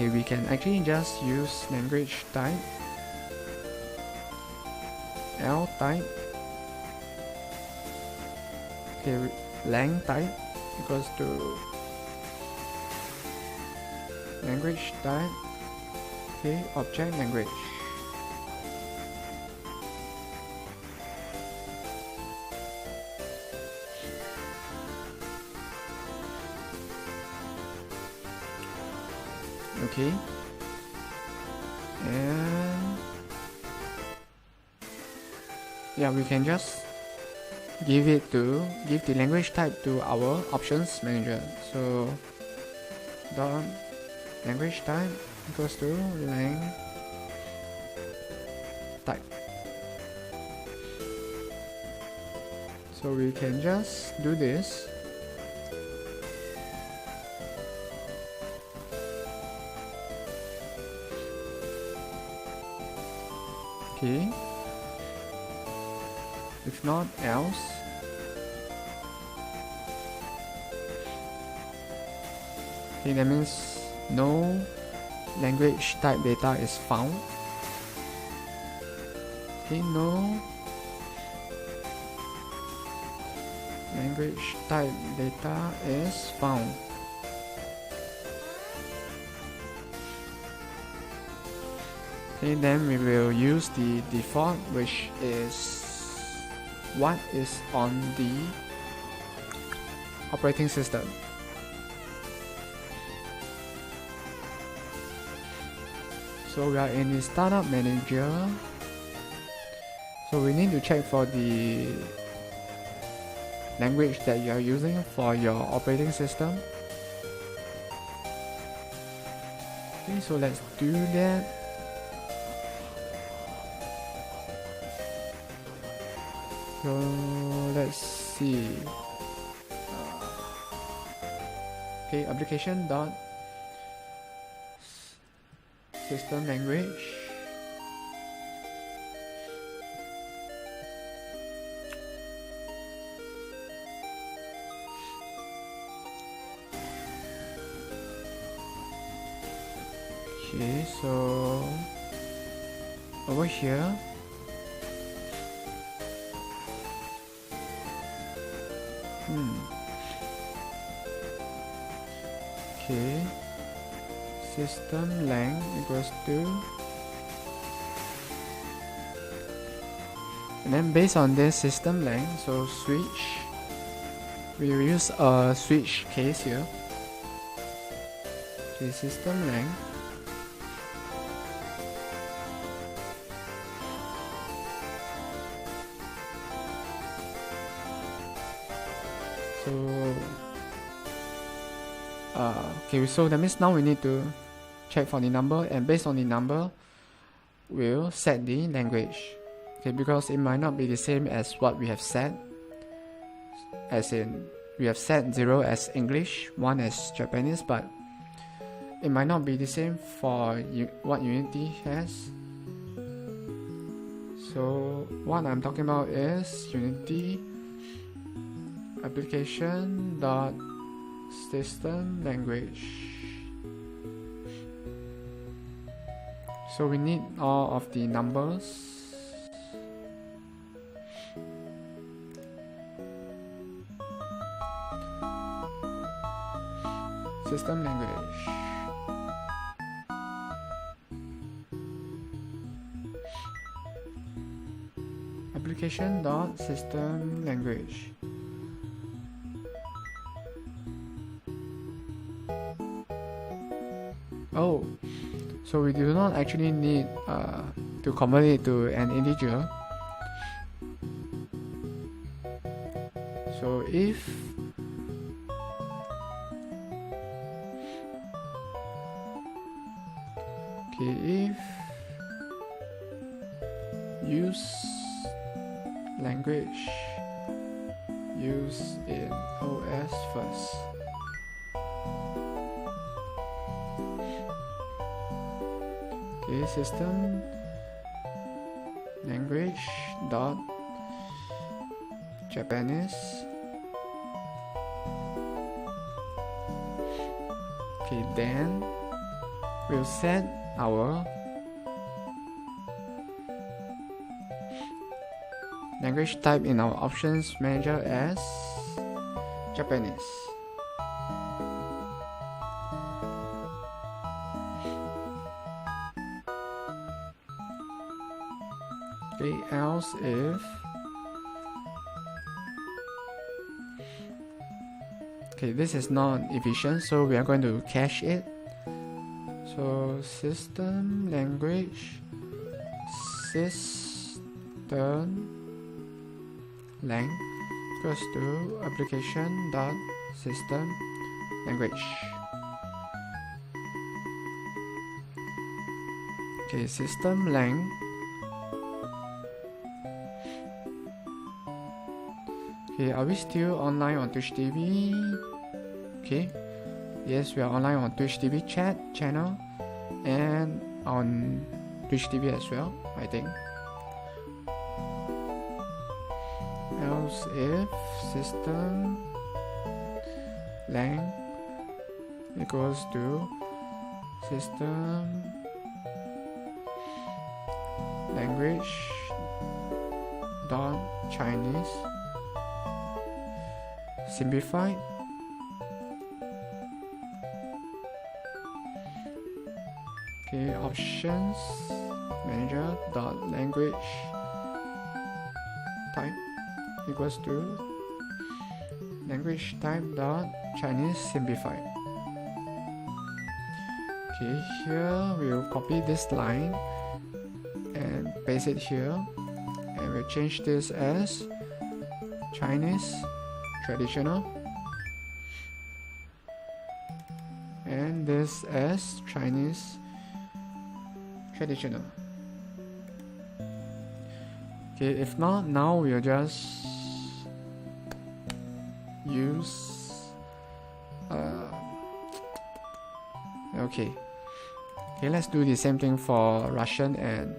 okay, we can actually just use language type L type, okay, lang type equals to language type, okay, object language. Okay, and yeah, we can just give the language type to our options manager. So dot language type equals to lang type. So we can just do this. Okay, if not else, okay, that means no language type data is found. Okay, no language type data is found. Okay, then we will use the default, which is what is on the operating system. So we are in the startup manager. So we need to check for the language that you are using for your operating system. Okay, so let's do that. So let's see. Okay, application dot system language. Okay, so over here, okay, system lang equals to, and then based on this system lang, so switch, we will use a switch case here. Okay, system lang okay, so that means now we need to check for the number, and based on the number we'll set the language. Okay, because it might not be the same as what we have set, as in we have set 0 as English, 1 as Japanese, but it might not be the same for what Unity has. So what I'm talking about is Unity application dot system language. So we need all of the numbers. System language. Application dot system language. Oh, so we do not actually need to convert it to an integer. So if use language use in OS first. Okay, system language dot Japanese. Okay, then we'll set our language type in our options manager as Japanese. Okay, else if this is not efficient, so we are going to cache it. So system language system lang equals to application dot system language. Okay, system lang. Okay, are we still online on Twitch TV? Okay, yes, we are online on Twitch TV chat channel and on Twitch TV as well, I think. Else if system lang equals to system language dot Chinese simplified. Okay, options manager dot language type equals to language type dot Chinese simplified. Okay, here we'll copy this line and paste it here, and we'll change this as Chinese traditional and this as Chinese traditional. Okay, if not, now we'll just use okay, let's do the same thing for Russian and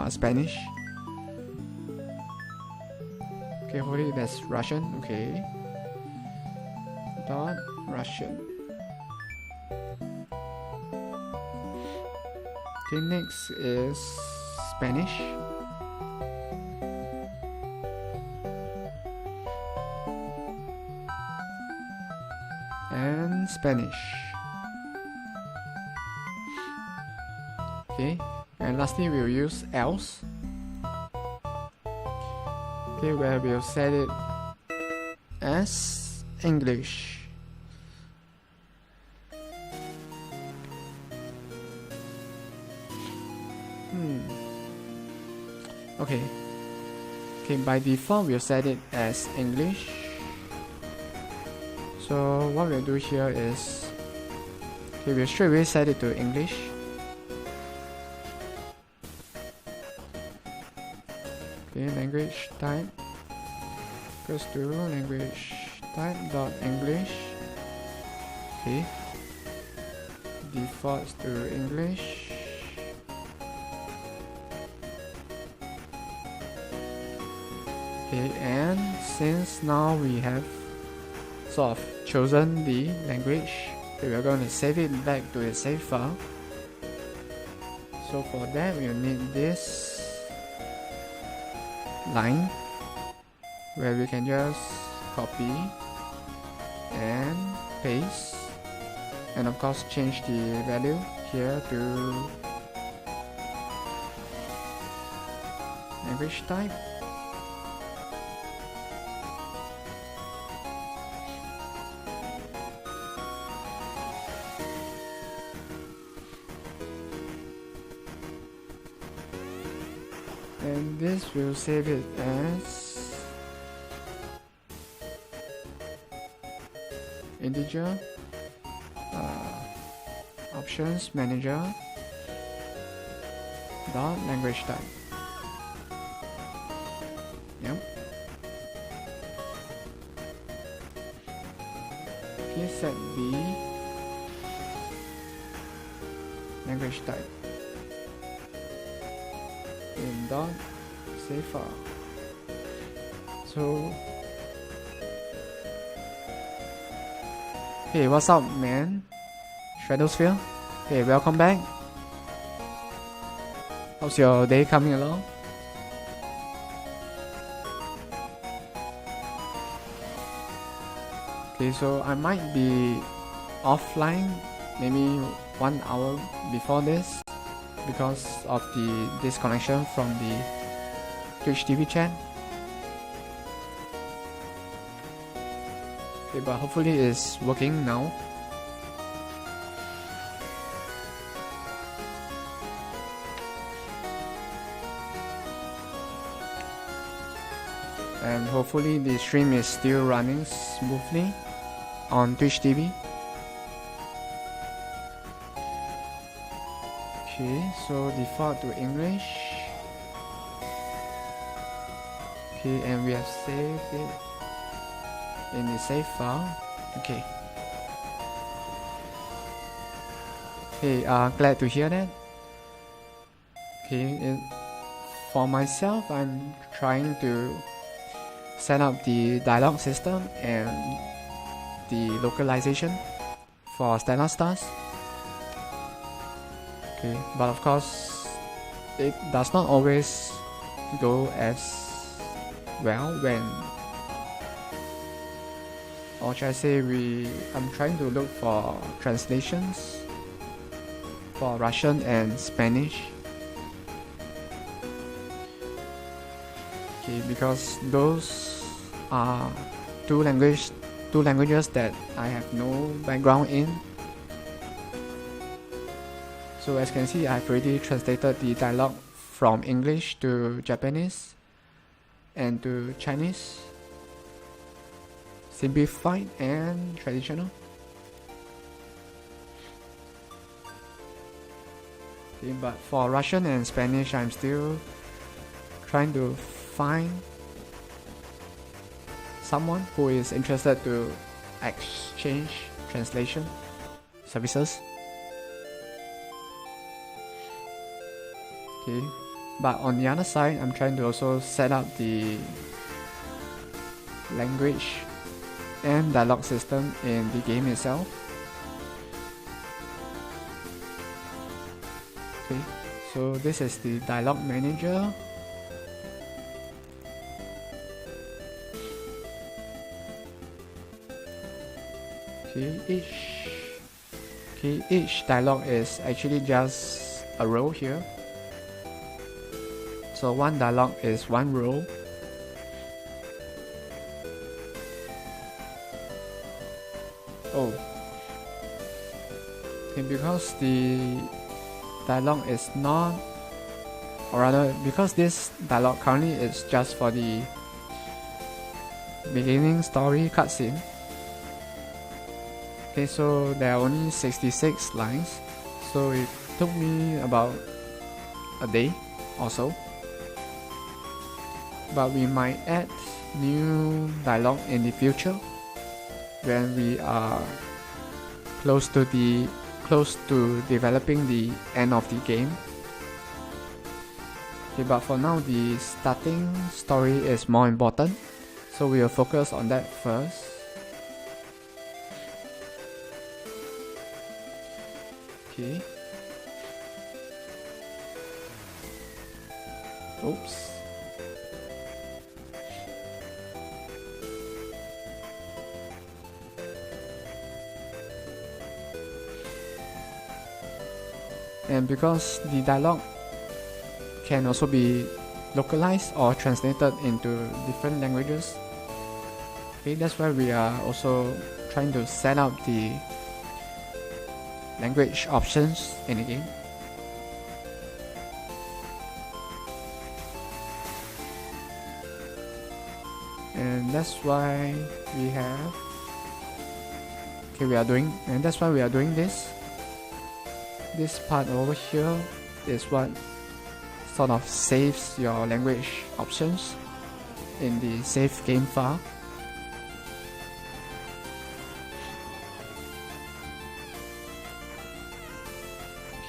Spanish. Okay, hopefully that's Russian. Okay, dot Russian. Okay, next is Spanish. And Spanish. Okay, and lastly we'll use else. Okay, where we'll set it as English. Okay, by default we'll set it as English. So what we'll do here is, we'll straight away set it to English. Okay, language type equals to language type dot English. Okay, defaults to English. Okay, and since now we have sort of chosen the language, we are going to save it back to the save file. So for that we'll need this line where we can just copy and paste, and of course change the value here to language type. And this will save it as integer options manager dot language type. Yep. Okay, set the language type in dot save file. So, hey, what's up, man? Shadowsphere? Hey, welcome back. How's your day coming along? Okay, so I might be offline maybe 1 hour before this because of the disconnection from the Twitch TV chat. Okay, but hopefully it's working now. And hopefully the stream is still running smoothly on Twitch TV. Okay, so default to English. Okay, and we have saved it in the save file. Okay. Hey, glad to hear that. Okay, for myself, I'm trying to set up the dialogue system and the localization for Stellar Stars. Okay, but of course, it does not always go as well when, or should I say, I'm trying to look for translations for Russian and Spanish. Okay, because those are two languages that I have no background in. So as you can see, I've already translated the dialogue from English to Japanese and to Chinese, simplified and traditional. Okay, but for Russian and Spanish, I'm still trying to find someone who is interested to exchange translation services. Okay, but on the other side, I'm trying to also set up the language and dialogue system in the game itself. Okay, so this is the dialogue manager. Okay, each dialogue is actually just a row here. So one dialogue is one row. Oh, okay, because the dialogue is not, or rather, because this dialogue currently is just for the beginning story cutscene. Okay, so there are only 66 lines, so it took me about a day or so. But we might add new dialogue in the future when we are close to developing the end of the game. Okay, but for now, the starting story is more important, so we will focus on that first. Okay. Oops. And because the dialogue can also be localized or translated into different languages, okay, that's why we are also trying to set up the language options in the game. And that's why we are doing this. This part over here is what sort of saves your language options in the save game file.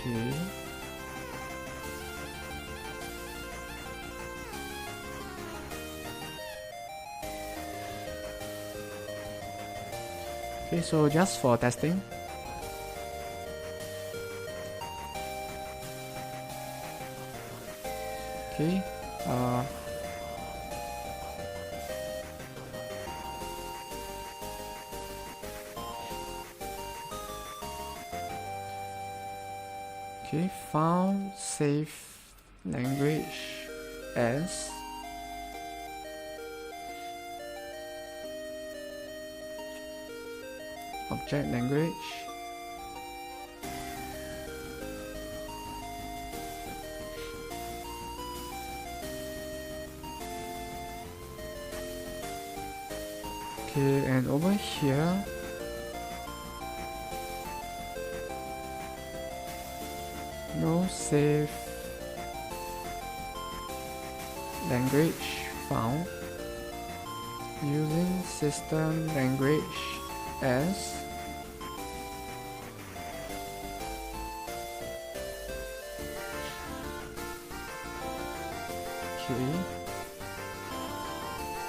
Okay. Okay, so just for testing. Okay. Okay, found safe language as object language. Okay, and over here, no safe language found using system language as okay,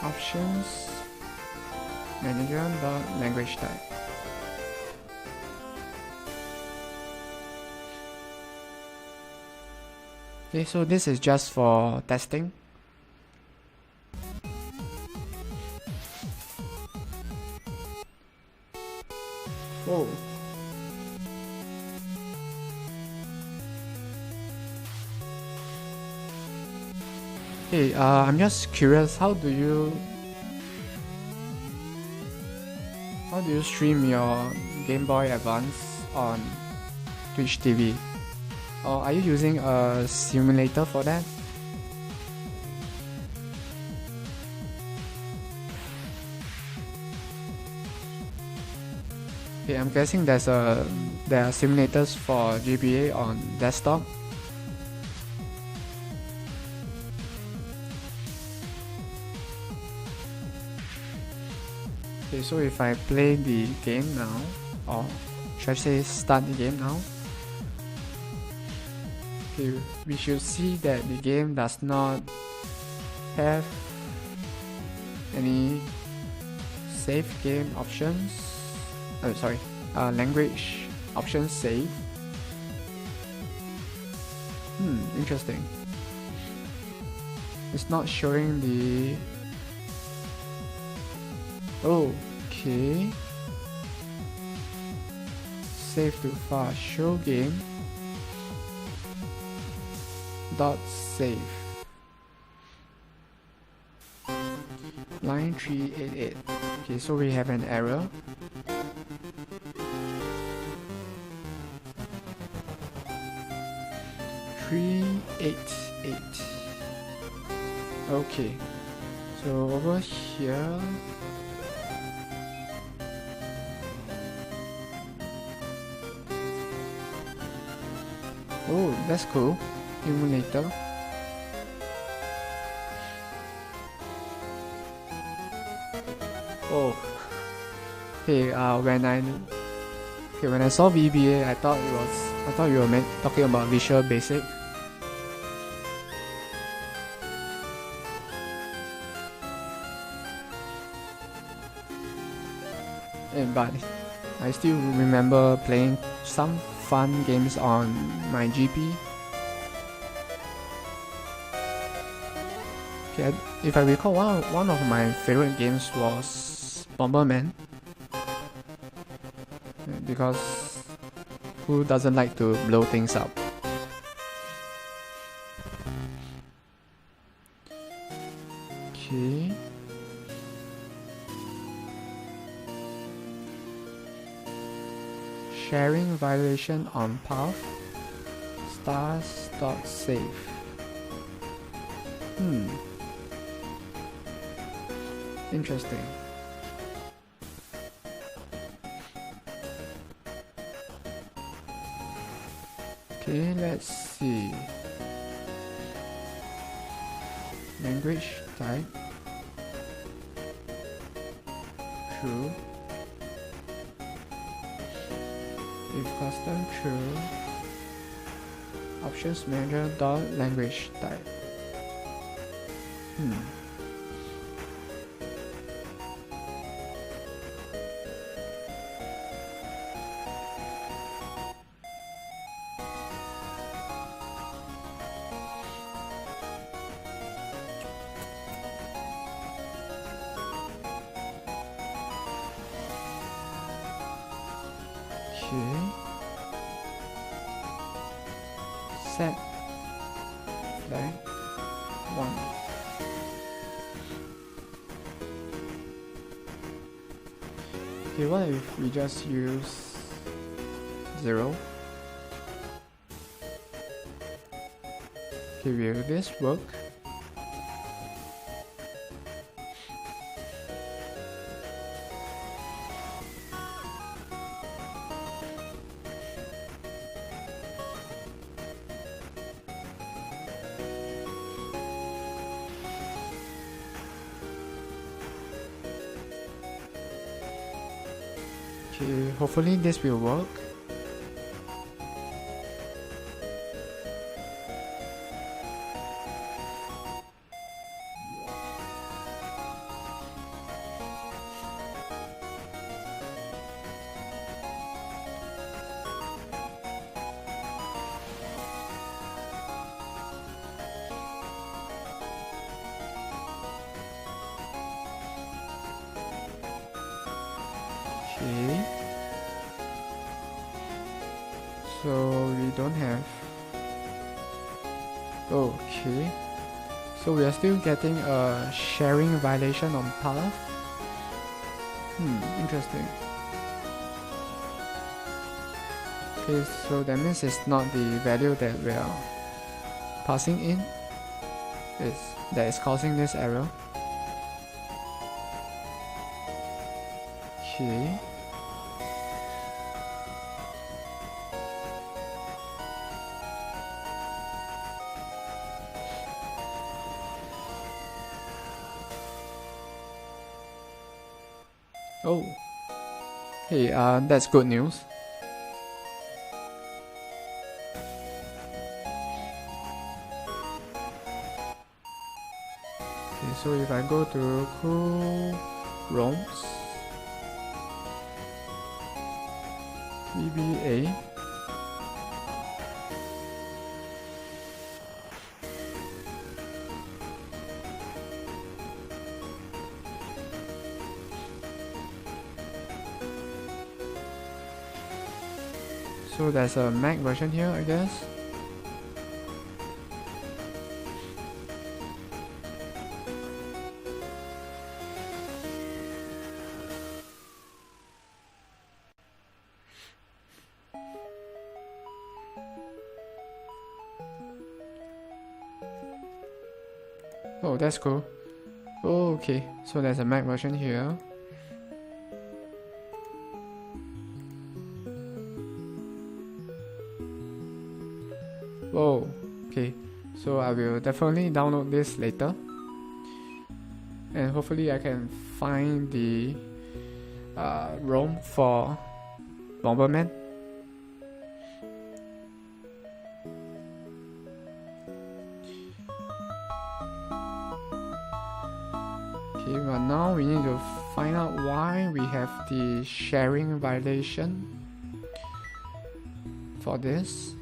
options manager dot language type. Okay, so this is just for testing. Whoa. Hey, I'm just curious, how do you stream your Game Boy Advance on Twitch TV? Or are you using a simulator for that? Okay, I'm guessing there are simulators for GBA on desktop. Okay, so if I play the game now, or should I say start the game now? Okay, we should see that the game does not have any save game options. Language options save. Interesting. It's not showing the. Okay. Save to file. Show game. Dot save. Line 388. Okay, so we have an error. Okay, so over here, oh, that's cool. Emulator. Oh, hey, when I saw VBA, I thought you were talking about Visual Basic. But I still remember playing some fun games on my GP. Okay, if I recall, one of my favorite games was Bomberman, because who doesn't like to blow things up? Okay. Sharing violation on path stars.save. Interesting. Okay, let's see. Language type. True. If custom true, options manager dot language type. Okay. Set flag 1. Okay, what if we just use 0? Okay, will this work? Okay, hopefully this will work. Okay. So we don't have. Okay. So we are still getting a sharing violation on path. Interesting. Okay, so that means it's not the value that we are passing in. That is causing this error. Okay. Oh. Hey, that's good news. Okay, so if I go to cool ROMs, VBA, so there's a Mac version here, I guess. Oh, that's cool. Oh, okay, so there's a Mac version here. Oh, okay, so I will definitely download this later, and hopefully I can find the ROM for Bomberman. Okay, but now we need to find out why we have the sharing violation for this.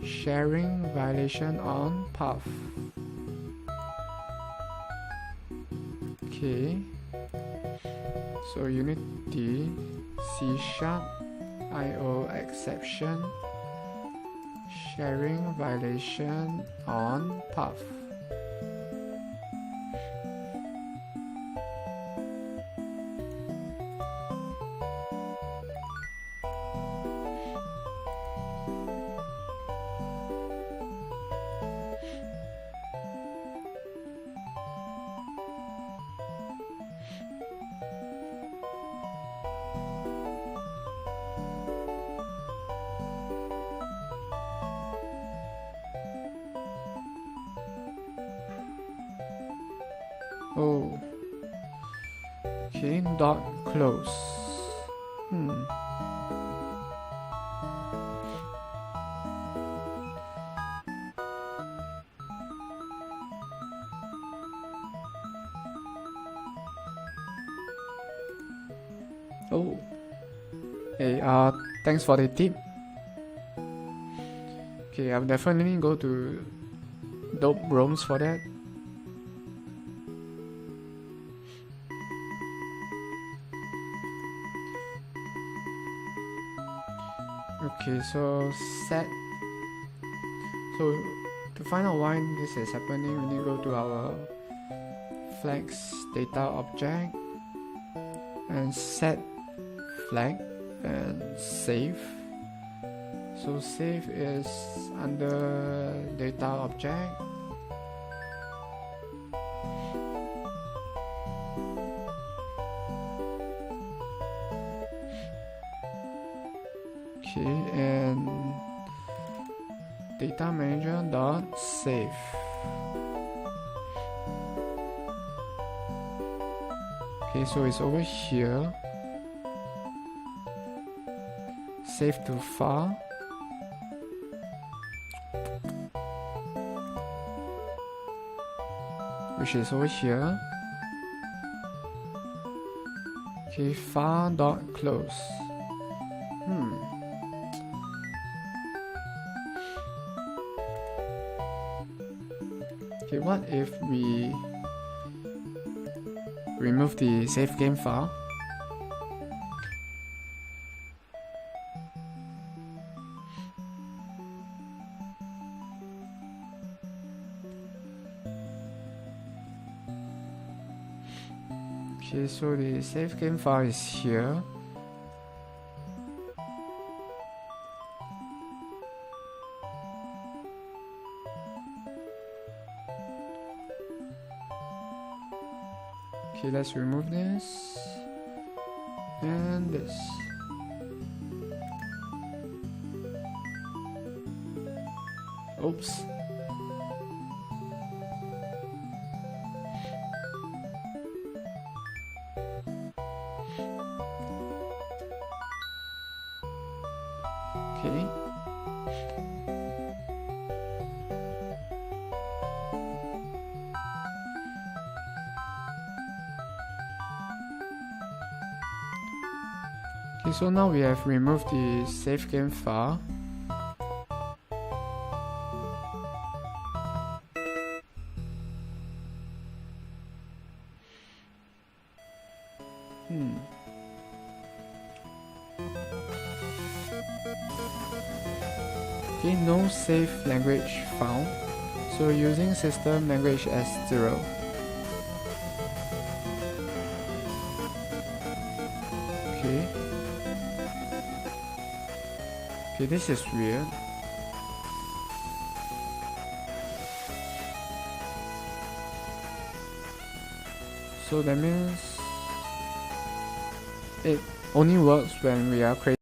Sharing violation on path. Okay, so you need the C# IO exception sharing violation on path. Oh, okay, dot close. Oh, hey, thanks for the tip. Okay, I'll definitely go to dope ROMs for that. Okay, so set. So to find out why this is happening, we need to go to our flags data object and set flag and save. So save is under data object. Okay, and data manager dot save. Okay, so it's over here. Save to file. Which is over here. Okay, file dot close. Okay, what if we remove the save game file? Okay, so the save game file is here. Okay, let's remove this and this. Oops. Okay. Okay, so now we have removed the save game file. Okay, no save language found. So using system language as 0. Okay. Okay, this is weird. So that means it only works when we are creating